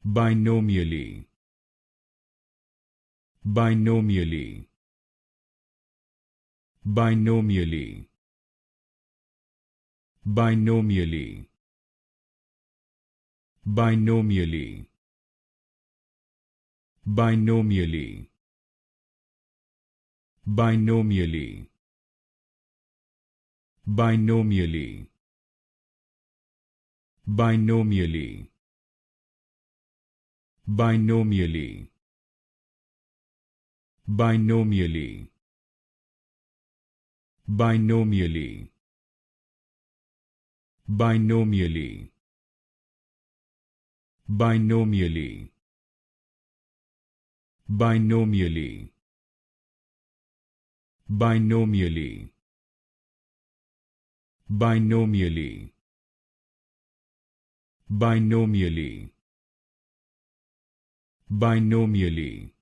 Binomially. Binomially. Binomially. Binomially. Binomially. Binomially. Binomially. Binomially. Binomially. Binomially. Binomially. Binomially. Binomially. Binomially. Binomially. Binomially. Binomially. Binomially. Binomially.